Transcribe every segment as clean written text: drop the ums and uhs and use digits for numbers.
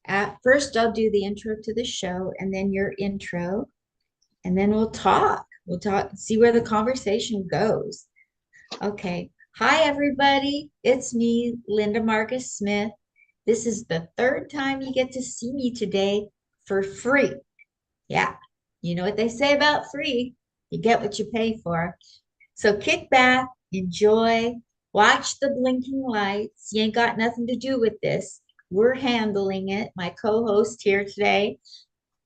At first, I'll do the intro to the show and then your intro, and then we'll talk. We'll talk, see where the conversation goes. Okay. Hi, everybody. It's me, Linda Marcus Smith. This is the third time you get to see me today for free. Yeah. You know what they say about free? You get what you pay for. So kick back, enjoy, watch the blinking lights. You ain't got nothing to do with this. We're handling it. My co-host here today.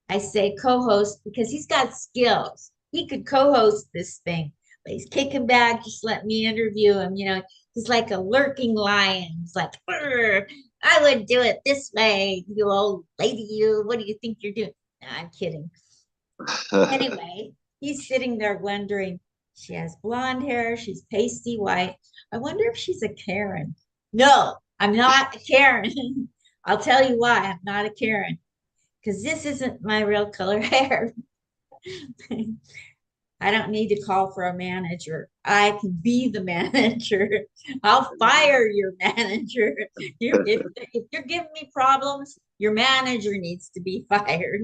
I say co-host because he's got skills. He could co-host this thing, but he's kicking back. Just let me interview him. He's like a lurking lion. He's like, I would do it this way, you old lady. You, what do you think you're doing? No, I'm kidding. Anyway, he's sitting there wondering, she has blonde hair, she's pasty white. I wonder if she's a Karen. No, I'm not a Karen. I'll tell you why I'm not a Karen. Because this isn't my real color hair. I don't need to call for a manager. I can be the manager. I'll fire your manager. If you're giving me problems, your manager needs to be fired.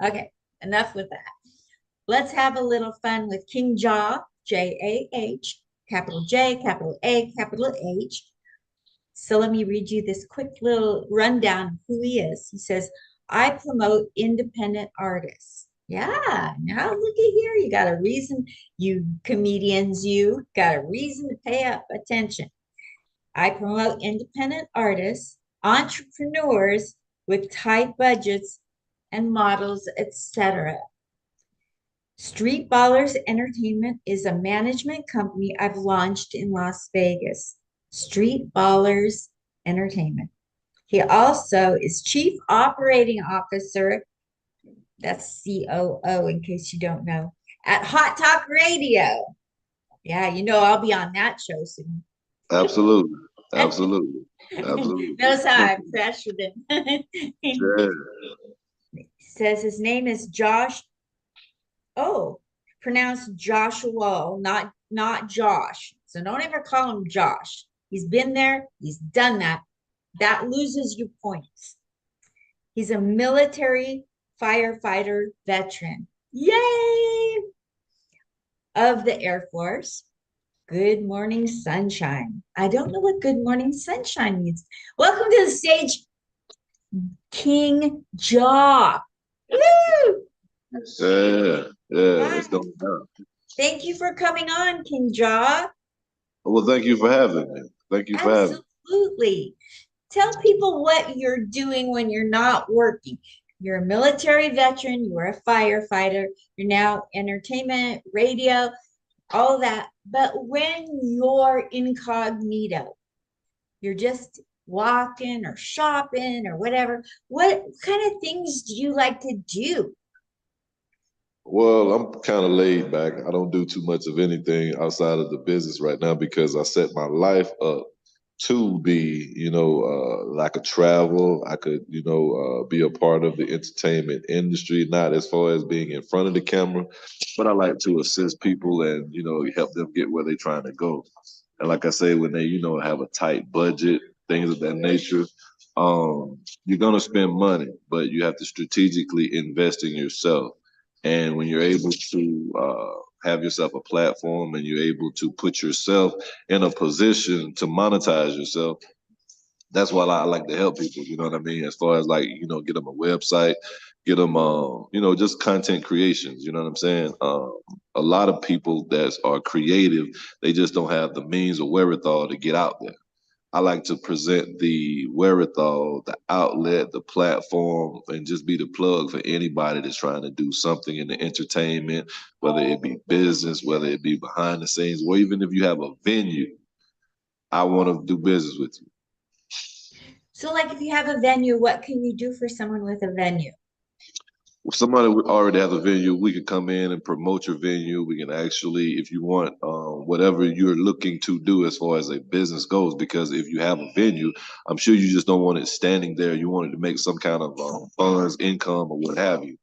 Okay, enough with that. Let's have a little fun with King Jah, Jah, capital J, capital A, capital H. So let me read you this quick little rundown of who he is. He says, I promote independent artists. Yeah, now look at here. You got a reason, you comedians, you got a reason to pay up attention. I promote independent artists, entrepreneurs with tight budgets and models, etc. Street Ballers Entertainment is a management company I've launched in Las Vegas. Street Ballers Entertainment. He also is Chief Operating Officer, that's COO in case you don't know, at Hot Talk Radio. Yeah, I'll be on that show soon. Absolutely. Absolutely. Absolutely. Knows how I pressured him. Yeah. Says his name is Josh. Oh, pronounced Joshua, not Josh. So don't ever call him Josh. He's been there, he's done that. That loses you points. He's a military firefighter veteran. Yay! Of the Air Force. Good morning, sunshine. I don't know what good morning sunshine means. Welcome to the stage, King Jah. Woo! Yeah. Yeah. Hi. It's going down. Thank you for coming on, King Jah. Well, thank you for having me. Thank you for having me. Absolutely. Tell people what you're doing when you're not working. You're a military veteran, you were a firefighter, you're now entertainment, radio, all that. But when you're incognito, you're just walking or shopping or whatever, what kind of things do you like to do? Well, I'm kind of laid back. I don't do too much of anything outside of the business right now because I set my life up to be, like a travel. I could, be a part of the entertainment industry, not as far as being in front of the camera, but I like to assist people and, help them get where they're trying to go. And like I say, when they, have a tight budget, things of that nature, you're gonna spend money, but you have to strategically invest in yourself. And when you're able to have yourself a platform and you're able to put yourself in a position to monetize yourself, that's why I like to help people. You know what I mean? As far as like, get them a website, get them, just content creations. You know what I'm saying? A lot of people that are creative, they just don't have the means or wherewithal to get out there. I like to present the wherewithal, the outlet, the platform, and just be the plug for anybody that's trying to do something in the entertainment, whether it be business, whether it be behind the scenes, or even if you have a venue, I want to do business with you. So, like, if you have a venue, what can you do for someone with a venue? If somebody would already have a venue, we could come in and promote your venue. We can actually, if you want, whatever you're looking to do as far as a business goes, because if you have a venue, I'm sure you just don't want it standing there. You want it to make some kind of funds, income, or what have you.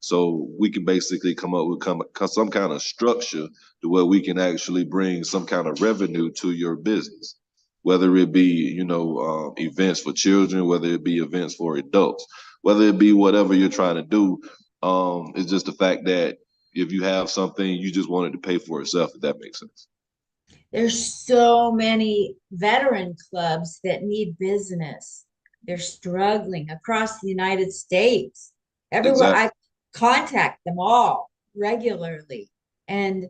So we can basically come up with some kind of structure to where we can actually bring some kind of revenue to your business. whether it be, events for children, whether it be events for adults, whether it be whatever you're trying to do. It's just the fact that if you have something, you just want it to pay for itself, if that makes sense. There's so many veteran clubs that need business. They're struggling across the United States. Everywhere Exactly. I contact them all regularly. And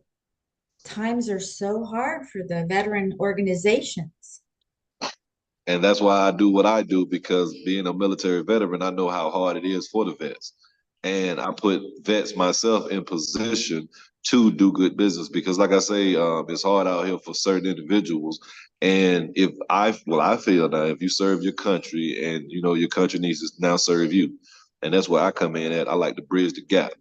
times are so hard for the veteran organizations. And that's why I do what I do, because being a military veteran, I know how hard it is for the vets. And I put vets myself in position to do good business because, like I say, it's hard out here for certain individuals. And I feel now, if you serve your country and your country needs to now serve you, and that's where I come in at. I like to bridge the gap.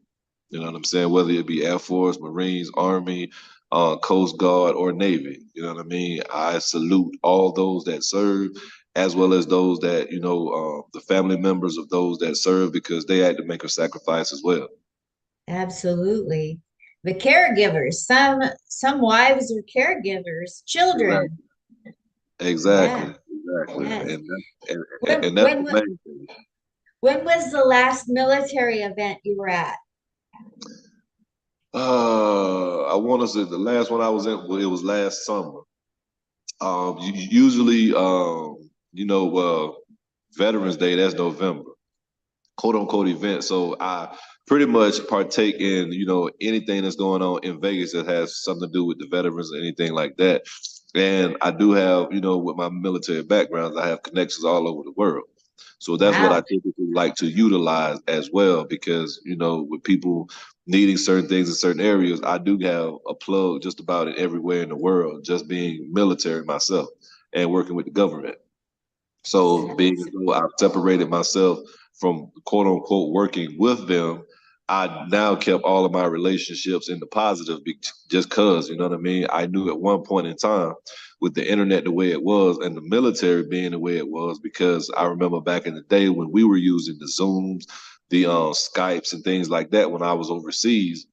You know what I'm saying? Whether it be Air Force, Marines, Army, Coast Guard, or Navy. You know what I mean? I salute all those that serve, as well as those that, the family members of those that serve, because they had to make a sacrifice as well. Absolutely. The caregivers, some wives are caregivers, children. Exactly. Exactly. Yeah, Exactly. yes. And that's When the main thing. when was the last military event you were at? I want to say the last one I was in, well, it was last summer. Usually, Veterans Day, that's November, quote unquote event. So I pretty much partake in, anything that's going on in Vegas that has something to do with the veterans or anything like that. And I do have, with my military background, I have connections all over the world. So that's what I Wow. typically like to utilize as well, because, with people needing certain things in certain areas, I do have a plug just about it everywhere in the world, just being military myself and working with the government. So being as though I've separated myself from quote unquote working with them, I now kept all of my relationships in the positive just cause, you know what I mean? I knew at one point in time with the internet the way it was and the military being the way it was, because I remember back in the day when we were using the Zooms, the Skypes and things like that when I was overseas,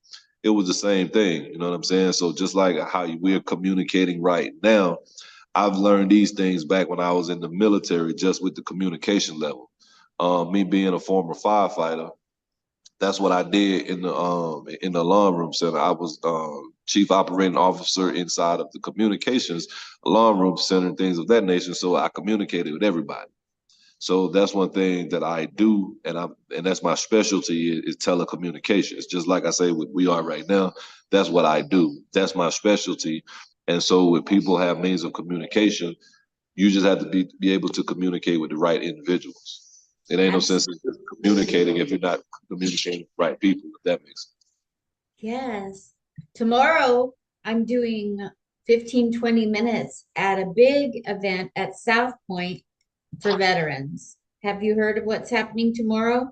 it was the same thing, you know what I'm saying? So just like how we're communicating right now, I've learned these things back when I was in the military, just with the communication level. Me being a former firefighter, that's what I did in the alarm room center. I was chief operating officer inside of the communications alarm room center and things of that nature. So I communicated with everybody. So that's one thing that I do, and that's my specialty is telecommunications. Just like I say, what we are right now, that's what I do. That's my specialty. And so, when people have means of communication, you just have to be able to communicate with the right individuals. It ain't no sense in just communicating if you're not communicating with the right people. If that makes sense. Yes. Tomorrow, I'm doing 15, 20 minutes at a big event at South Point for veterans. Have you heard of what's happening tomorrow?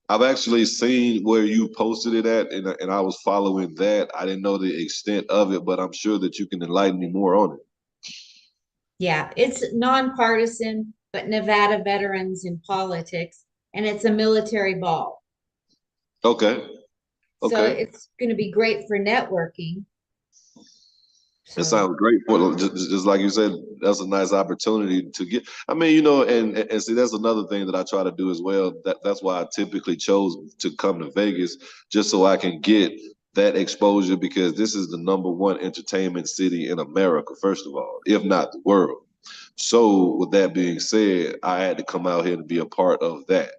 I've actually seen where you posted it at, and I was following that. I didn't know the extent of it, but I'm sure that you can enlighten me more on it. Yeah, it's nonpartisan, but Nevada veterans in politics, and it's a military ball. Okay. So Okay. it's going to be great for networking. It So, sounds great. For just like you said, that's a nice opportunity to get. I mean, and see, that's another thing that I try to do as well. That's why I typically chose to come to Vegas, just so I can get that exposure, because this is the number one entertainment city in America, first of all, if not the world. So, with that being said, I had to come out here to be a part of that.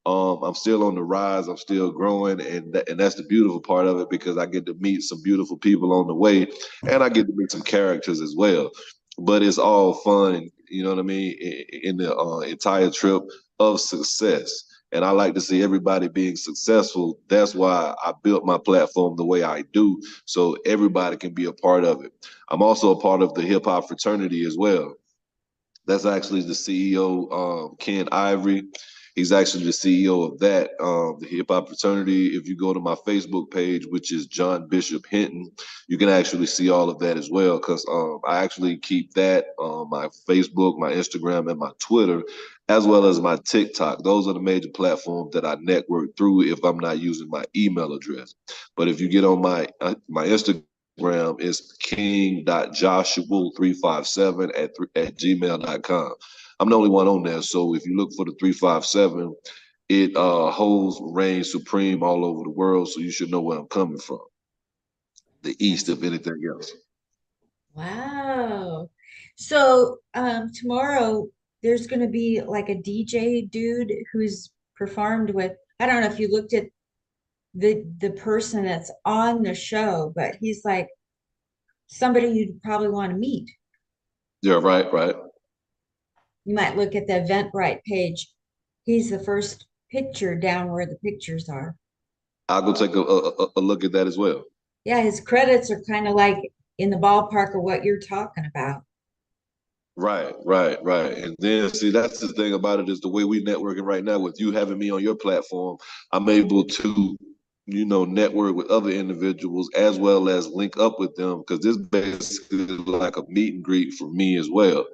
I'm still on the rise. I'm still growing, and that's the beautiful part of it, because I get to meet some beautiful people on the way, and I get to meet some characters as well. But it's all fun, you know what I mean, in the entire trip of success. And I like to see everybody being successful. That's why I built my platform the way I do, so everybody can be a part of it. I'm also a part of the hip hop fraternity as well. That's actually the CEO, Ken Ivory. He's actually the CEO of that, the hip hop fraternity. If you go to my Facebook page, which is John Bishop Hinton, you can actually see all of that as well. Because I actually keep that on my Facebook, my Instagram, and my Twitter, as well as my TikTok. Those are the major platforms that I network through if I'm not using my email address. But if you get on my Instagram Instagram is king.joshua357 at gmail.com. I'm the only one on there. So if you look for the 357, it holds reigns supreme all over the world. So you should know where I'm coming from. The East, That's if anything else. wow. So tomorrow there's going to be like a DJ dude who's performed with, I don't know if you looked at the person that's on the show, but he's like somebody you'd probably want to meet. Yeah, right, right. You might look at the Eventbrite page. He's the first picture down where the pictures are. I'll go take a look at that as well. Yeah, his credits are kind of like in the ballpark of what you're talking about. Right, right, right. And then see, that's the thing about it is the way we networking right now with you having me on your platform, I'm able to, network with other individuals as well as link up with them because this basically is like a meet and greet for me as well.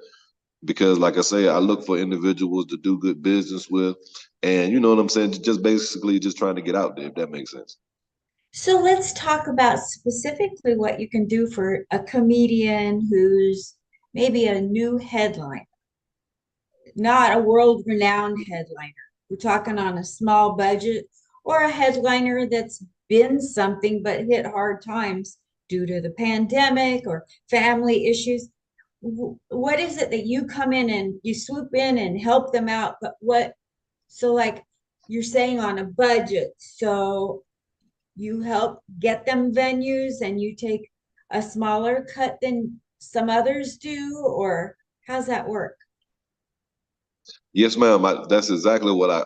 Because like I say, I look for individuals to do good business with, and you know what I'm saying, just basically just trying to get out there, if that makes sense. So let's talk about specifically what you can do for a comedian who's maybe a new headline, not a world-renowned headliner. We're talking on a small budget or a headliner that's been something but hit hard times due to the pandemic or family issues. What is it that you come in and you swoop in and help them out? But what, so like you're saying on a budget, so you help get them venues and you take a smaller cut than some others do, or how's that work? Yes, ma'am. That's exactly what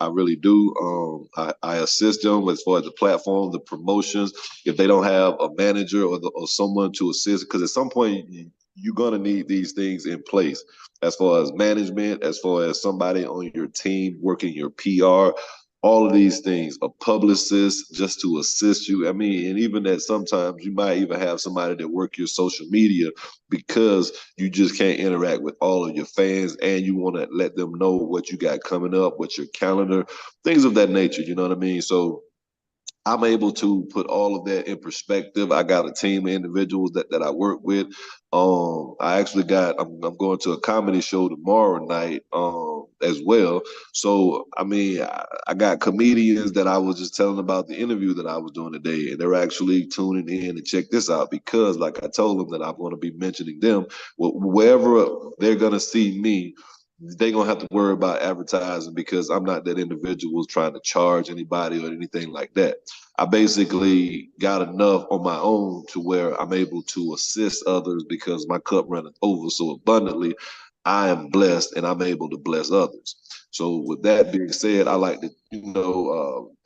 I really do. I assist them as far as the platform, the promotions. If they don't have a manager or someone to assist, because at some point you're gonna need these things in place, as far as management, as far as somebody on your team working your PR, all of these things, a publicist just to assist you. I mean, and even that sometimes you might even have somebody that work your social media because you just can't interact with all of your fans and you want to let them know what you got coming up, what your calendar, things of that nature. You know what I mean? So I'm able to put all of that in perspective. I got a team of individuals that I work with. I actually I'm going to a comedy show tomorrow night as well. So I mean, I got comedians that I was just telling about the interview that I was doing today, and they're actually tuning in to check this out because, like I told them, that I'm going to be mentioning them wherever they're going to see me. They're gonna have to worry about advertising because I'm not that individual trying to charge anybody or anything like that. I basically got enough on my own to where I'm able to assist others because my cup runneth over so abundantly. I am blessed and I'm able to bless others. So with that being said, I like to,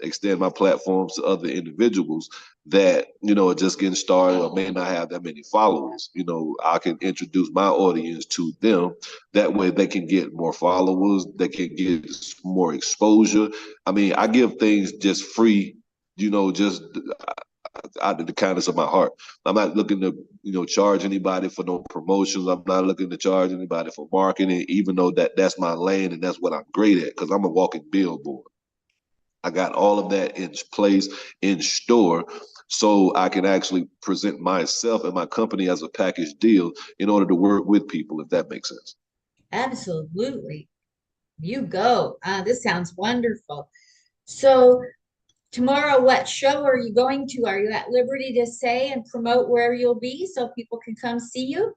extend my platforms to other individuals that, are just getting started or may not have that many followers. I can introduce my audience to them. That way they can get more followers, they can get more exposure. I mean, I give things just free, just out of the kindness of my heart. I'm not looking to, charge anybody for no promotions. I'm not looking to charge anybody for marketing, even though that's my lane and that's what I'm great at because I'm a walking billboard. I got all of that in place, in store, so I can actually present myself and my company as a package deal in order to work with people, if that makes sense. Absolutely. You go. This sounds wonderful. So tomorrow, what show are you going to? Are you at liberty to say and promote where you'll be so people can come see you?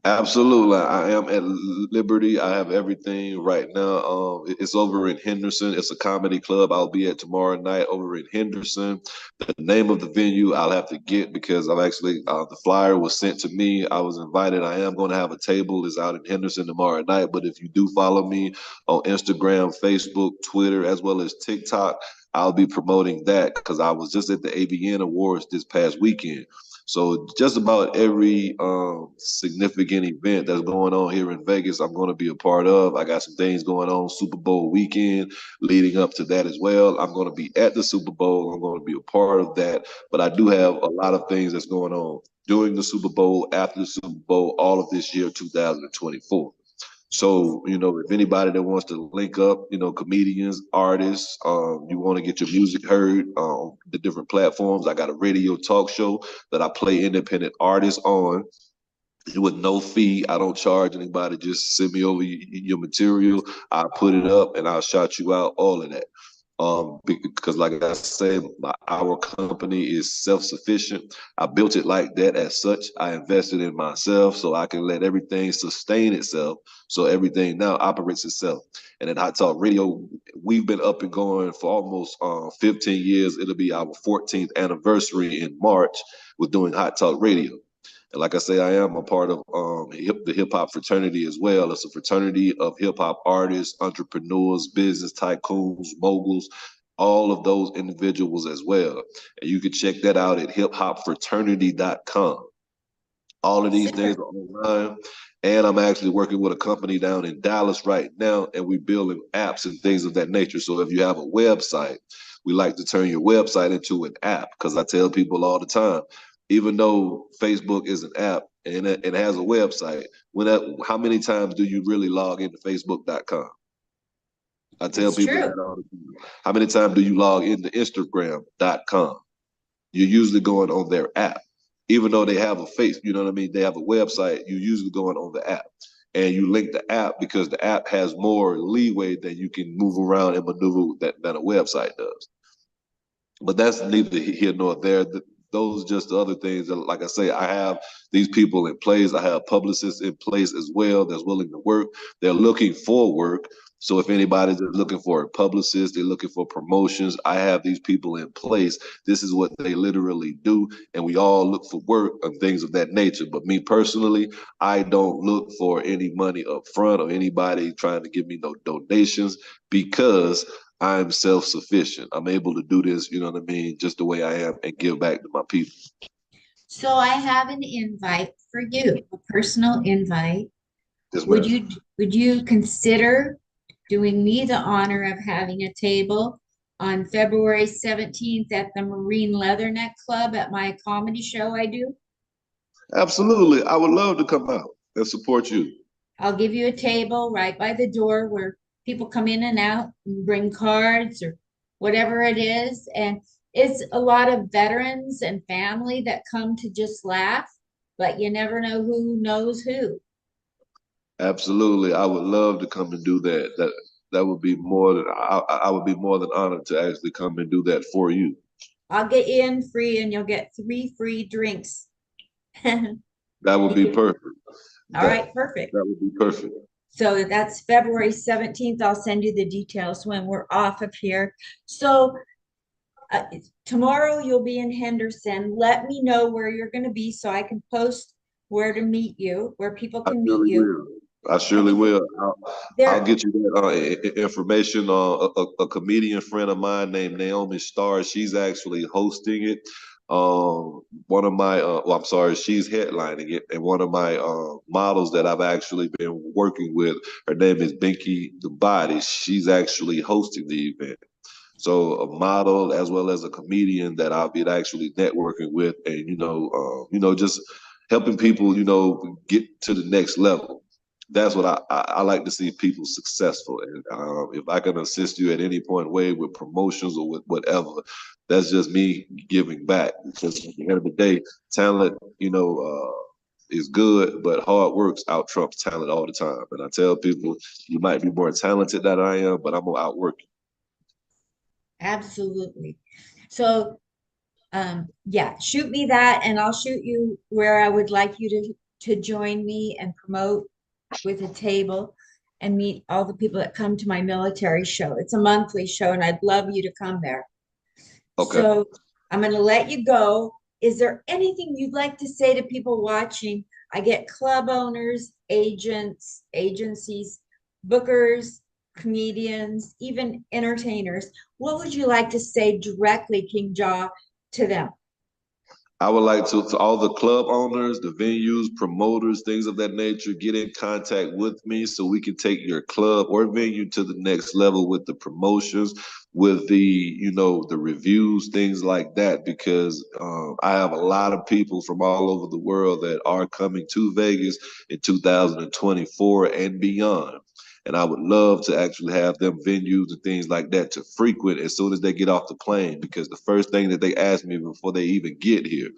Absolutely. I am at Liberty. I have everything right now. It's over in Henderson. It's a comedy club. I'll be at tomorrow night over in Henderson. The name of the venue I'll have to get because I've actually, the flyer was sent to me. I was invited. I am going to have a table. It's out in Henderson tomorrow night. But if you do follow me on Instagram, Facebook, Twitter, as well as TikTok, I'll be promoting that because I was just at the AVN Awards this past weekend. So just about every significant event that's going on here in Vegas, I'm going to be a part of. I got some things going on Super Bowl weekend leading up to that as well. I'm going to be at the Super Bowl. I'm going to be a part of that. But I do have a lot of things that's going on during the Super Bowl, after the Super Bowl, all of this year, 2024. So, if anybody that wants to link up, comedians, artists, you want to get your music heard on the different platforms, I got a radio talk show that I play independent artists on with no fee. I don't charge anybody. Just send me over your material. I'll put it up and I'll shout you out, all of that. Because like I said, our company is self-sufficient. I built it like that as such. I invested in myself so I can let everything sustain itself. So everything now operates itself. And at Hot Talk Radio, we've been up and going for almost 15 years. It'll be our 14th anniversary in March with doing Hot Talk Radio. And like I say, I am a part of the hip hop fraternity as well. It's a fraternity of hip hop artists, entrepreneurs, business tycoons, moguls, all of those individuals as well. And you can check that out at hiphopfraternity.com. All of these things Super. are online. And I'm actually working with a company down in Dallas right now, and we're building apps and things of that nature. So if you have a website, we like to turn your website into an app, because I tell people all the time, even though Facebook is an app and it has a website, how many times do you really log into Facebook.com? I tell It's people true. that all the time. How many times do you log into Instagram.com? You're usually going on their app. Even though they have a face, you know what I mean? They have a website, you're usually going on the app. And you link the app because the app has more leeway that you can move around and maneuver than a website does. But that's neither here nor there. Those are just the other things that, like I say, I have these people in place. I have publicists in place as well that's willing to work. They're looking for work. So if anybody's looking for a publicist, they're looking for promotions, I have these people in place. This is what they literally do. And we all look for work and things of that nature. But me personally, I don't look for any money up front or anybody trying to give me no donations, because I'm self-sufficient. I'm able to do this, you know what I mean, just the way I am, and give back to my people. So I have an invite for you, a personal invite. Yes, Would ma'am. you consider doing me the honor of having a table on February 17th at the Marine Leatherneck Club at my comedy show I do? Absolutely. I would love to come out and support you. I'll give you a table right by the door where people come in and out and bring cards or whatever it is. And it's a lot of veterans and family that come to just laugh, but you never know who knows who. Absolutely. I would love to come and do that. That would be more than I would be more than honored to actually come and do that for you. I'll get you in free and you'll get 3 free drinks. All That would be perfect. That right, perfect. that would be perfect. So that's February 17th. I'll send you the details when we're off of here. So uh, tomorrow you'll be in Henderson. Let me know where you're going to be so I can post where to meet you, where people I can meet surely you. will. I And surely if will. I'll there, get you that information. A comedian friend of mine named Naomi Starr. She's actually hosting it. One of my, well, I'm sorry, she's headlining it, and one of my models that I've actually been working with, her name is Binky the Body. She's actually hosting the event. So a model as well as a comedian that I'll be actually networking with, and just helping people, get to the next level. That's what I like to see people successful. And if I can assist you at any point way with promotions or with whatever, that's just me giving back. Because at the end of the day, talent, is good, but hard works out trumps talent all the time. And I tell people, you might be more talented than I am, but I'm gonna outwork you. absolutely. So yeah, shoot me that and I'll shoot you where I would like you to join me and promote with a table and meet all the people that come to my military show. It's a monthly show and I'd love you to come there. Okay. So I'm going to let you go. Is there anything you'd like to say to people watching? I get club owners, agents, agencies, bookers, comedians, even entertainers. What would you like to say directly, King Jah, to them? I would like to all the club owners, the venues, promoters, things of that nature, get in contact with me so we can take your club or venue to the next level with the promotions, with the reviews, things like that. Because I have a lot of people from all over the world that are coming to Vegas in 2024 and beyond. And I would love to actually have them venues and things like that to frequent as soon as they get off the plane. Because the first thing that they ask me before they even get here,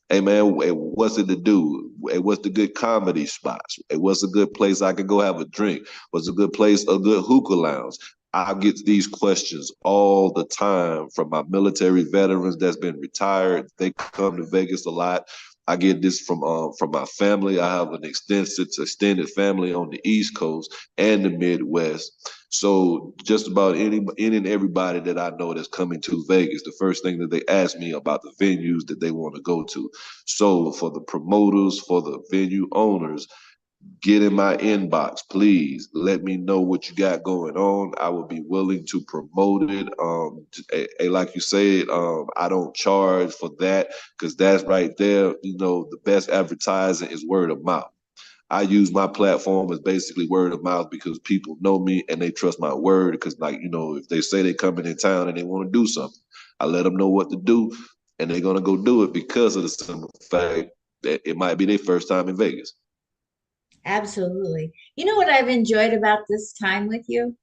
hey man, what's it to do? Hey, what's the good comedy spots? Hey, what's a good place I can go have a drink? What's a good place, a good hookah lounge? I get these questions all the time from my military veterans that's been retired. They come to Vegas a lot. I get this from my family. I have an extended family on the East Coast and the Midwest. So just about any and everybody that I know that's coming to Vegas, the first thing that they ask me about the venues that they want to go to. So for the promoters, for the venue owners, get in my inbox, please. Let me know what you got going on. I will be willing to promote it. Like you said, I don't charge for that because that's right there. The best advertising is word of mouth. I use my platform as basically word of mouth because people know me and they trust my word. Because, if they say they're coming in town and they want to do something, I let them know what to do and they're going to go do it because of the simple fact that it might be their first time in Vegas. Absolutely. You know what I've enjoyed about this time with you?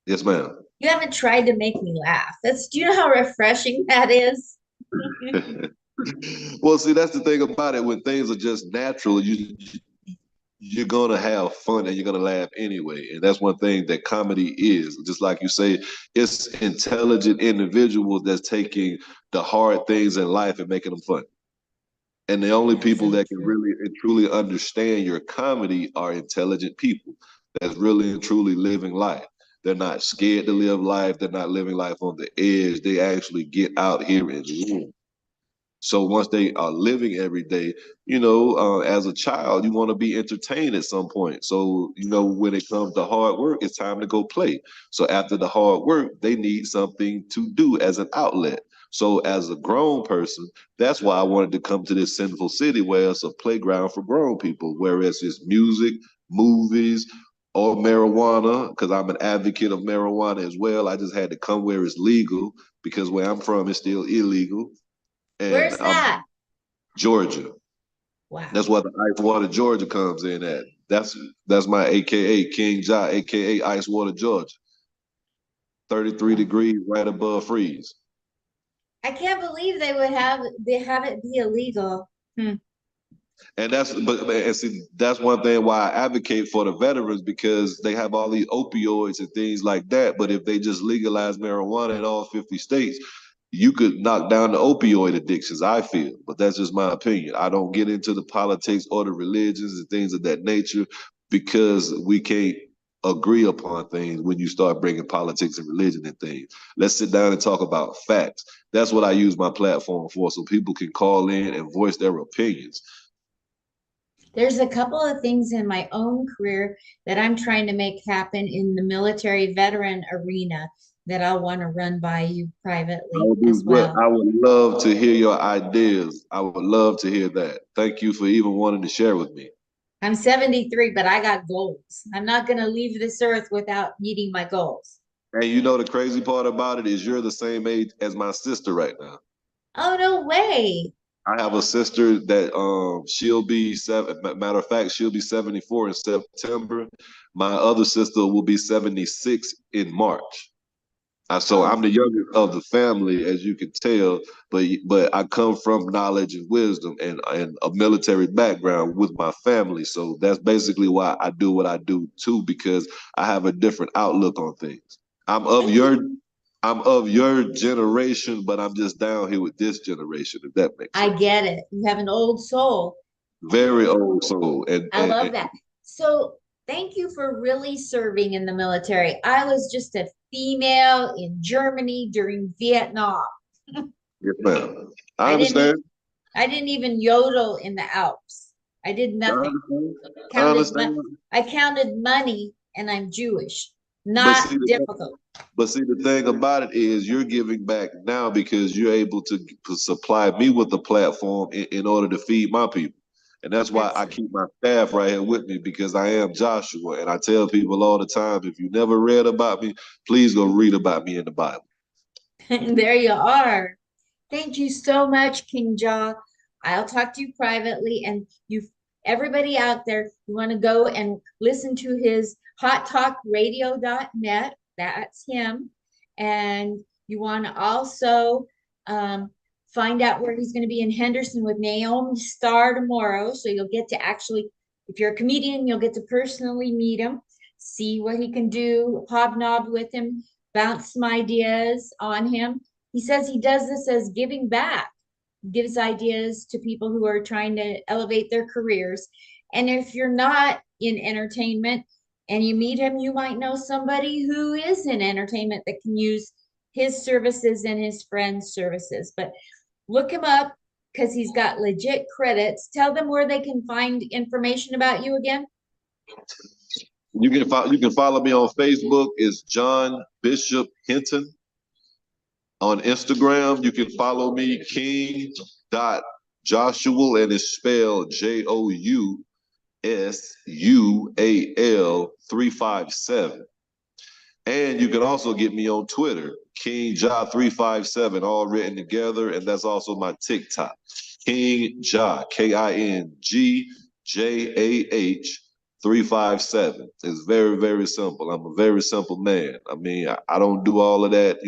Yes, ma'am. You haven't tried to make me laugh. Do you know how refreshing that is? Well, see, that's the thing about it. When things are just natural, you're gonna have fun and you're gonna laugh anyway. And that's one thing that comedy is. Just like you say, it's intelligent individuals that's taking the hard things in life and making them fun. And the only That's people so that can true. really and truly understand your comedy are intelligent people that's really and truly living life. They're not scared to live life. They're not living life on the edge. They actually get out here and live. So once they are living every day, as a child, you want to be entertained at some point. So, when it comes to hard work, it's time to go play. So after the hard work, they need something to do as an outlet. So as a grown person, that's why I wanted to come to this sinful city where it's a playground for grown people, whereas it's music, movies, or marijuana, because I'm an advocate of marijuana as well. I just had to come where it's legal because where I'm from, it's still illegal and Where's I'm that? Georgia. Wow. That's where the ice water Georgia comes in at. That's my AKA King Jah, AKA Ice Water Georgia. 33 Wow. degrees right above freeze. I can't believe they have it be illegal. Hmm. And see, that's one thing why I advocate for the veterans because they have all these opioids and things like that. But if they just legalize marijuana in all 50 states, you could knock down the opioid addictions, I feel. But that's just my opinion. I don't get into the politics or the religions and things of that nature because we can't agree upon things when you start bringing politics and religion and things. Let's sit down and talk about facts. That's what I use my platform for, so people can call in and voice their opinions. There's a couple of things in my own career that I'm trying to make happen in the military veteran arena that I want to run by you privately as well. I would love to hear your ideas. I would love to hear that. Thank you for even wanting to share with me. I'm 73, but I got goals. I'm not going to leave this earth without meeting my goals. And you know the crazy part about it is you're the same age as my sister right now. Oh, no way. I have a sister that she'll be seven. Matter of fact, she'll be 74 in September. My other sister will be 76 in March. So Oh, I'm the youngest of the family, as you can tell, but I come from knowledge and wisdom and a military background with my family. So that's basically why I do what I do too, because I have a different outlook on things. I'm of thank your you. I'm of your generation, but I'm just down here with this generation, if that makes I sense. get it. You have an old soul. Very old soul, I love that. So, thank you for really serving in the military. I was just a female in Germany during Vietnam. yes, ma'am. I I didn't understand. e- I didn't even yodel in the Alps. I did I nothing. understand. I Counted understand. I counted money and I'm Jewish. But Not see, difficult. But see, the thing about it is you're giving back now because you're able to supply me with a platform in order to feed my people. And that's why That's I keep my staff right here with me because I am Joshua. And I tell people all the time, if you never read about me, please go read about me in the Bible. there you are. Thank you so much, King Jaw. I'll talk to you privately, and you, everybody out there, you want to go and listen to his hottalkradio.net. That's him. And you want to also find out where he's going to be in Henderson with Naomi Starr tomorrow. So you'll get to actually, if you're a comedian, you'll get to personally meet him, see what he can do, hobnob with him, bounce some ideas on him. He says he does this as giving back, gives ideas to people who are trying to elevate their careers. And if you're not in entertainment and you meet him, you might know somebody who is in entertainment that can use his services and his friends' services. But look him up because he's got legit credits. Tell them where they can find information about you again. You can follow me on Facebook. It's John Bishop Hinton. On Instagram, you can follow me King dot Joshua, and it's spelled JOUSUAL 357. And you can also get me on Twitter, King Jah 357, all written together, and that's also my TikTok, King Jah, KINGJAH 357. It's very, very simple. I'm a very simple man. I mean, I don't do all of that,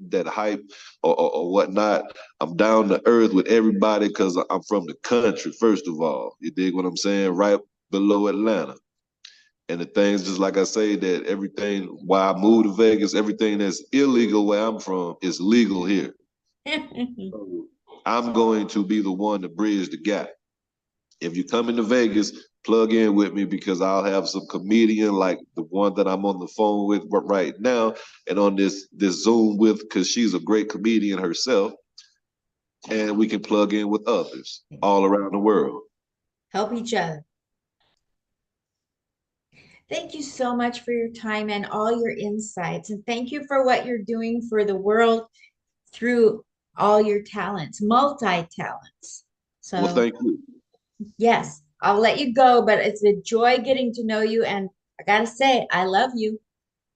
that hype or whatnot. I'm down to earth with everybody because I'm from the country, first of all. You dig what I'm saying? Right below Atlanta. And the things, just like I say, that everything, why I moved to Vegas, everything that's illegal where I'm from is legal here. So I'm going to be the one to bridge the gap. If you come into Vegas, plug in with me because I'll have some comedian like the one that I'm on the phone with right now and on this Zoom with, because she's a great comedian herself. And we can plug in with others all around the world. Help each other. Thank you so much for your time and all your insights. And thank you for what you're doing for the world through all your talents, multi talents. Well, So, thank you. yes, I'll let you go, but it's a joy getting to know you. And I got to say, I love you.